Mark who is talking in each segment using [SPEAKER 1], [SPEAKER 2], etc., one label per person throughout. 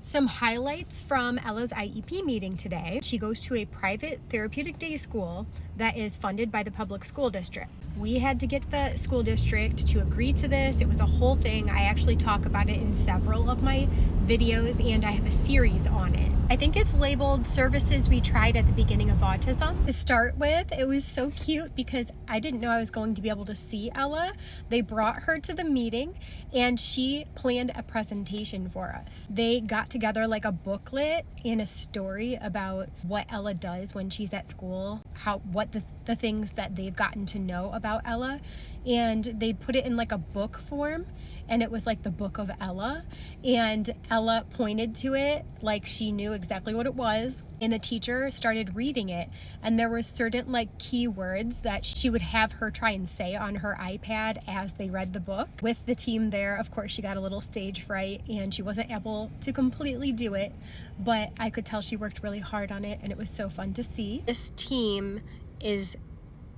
[SPEAKER 1] Some highlights from Ella's IEP meeting today. She goes to a private therapeutic day school that is funded by the public school district. We had to get the school district to agree to this. It was a whole thing. I actually talk about it in several of my videos, and I have a series on it. I think it's labeled Services We Tried at the Beginning of Autism. To start with, it was so cute because I didn't know I was going to be able to see Ella. They brought her to the meeting and she planned a presentation for us. They got together like a booklet and a story about what Ella does when she's at school, what the things that they've gotten to know about Ella, and they put it in like a book form, and it was like the book of Ella, and Ella pointed to it like she knew exactly what it was, and the teacher started reading it, and there were certain like key words that she would have her try and say on her iPad as they read the book. With the team there, of course, she got a little stage fright and she wasn't able to completely do it, but I could tell she worked really hard on it, and it was so fun to see. This team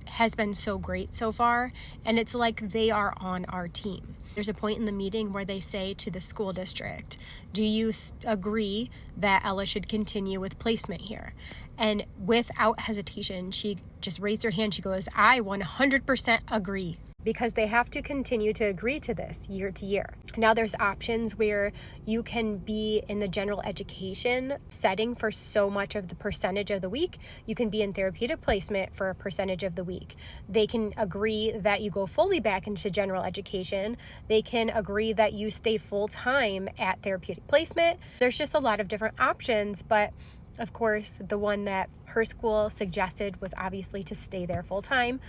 [SPEAKER 1] has been so great so far, and it's like they are on our team. There's a point in the meeting where they say to the school district, do you agree that Ella should continue with placement here? And without hesitation, she just raised her hand. She goes, I 100% agree. Because they have to continue to agree to this year to year. Now there's options where you can be in the general education setting for so much of the percentage of the week. You can be in therapeutic placement for a percentage of the week. They can agree that you go fully back into general education. They can agree that you stay full time at therapeutic placement. There's just a lot of different options, but of course, the one that her school suggested was obviously to stay there full time,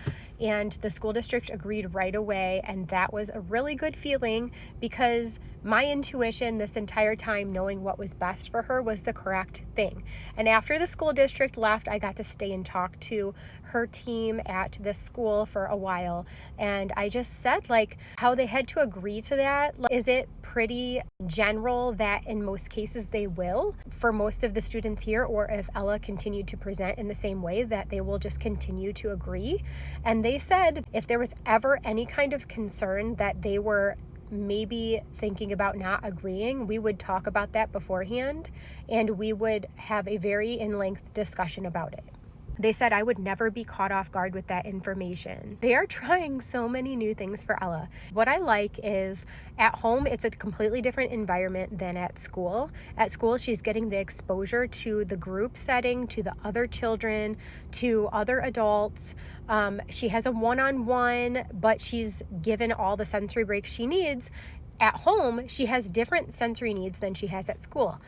[SPEAKER 1] and the school district agreed right away, and that was a really good feeling because my intuition this entire time, knowing what was best for her, was the correct thing. And after the school district left, I got to stay and talk to her team at this school for a while, and I just said like how they had to agree to that. Is it pretty general that in most cases they will for most of the students here, or if Ella continued to present in the same way, that they will just continue to agree? And they said if there was ever any kind of concern that they were maybe thinking about not agreeing, we would talk about that beforehand and we would have a very in-length discussion about it. They said I would never be caught off guard with that information. They are trying so many new things for Ella. What I like is at home, it's a completely different environment than at school. At school, she's getting the exposure to the group setting, to the other children, to other adults. She has a one-on-one, but she's given all the sensory breaks she needs. At home, she has different sensory needs than she has at school.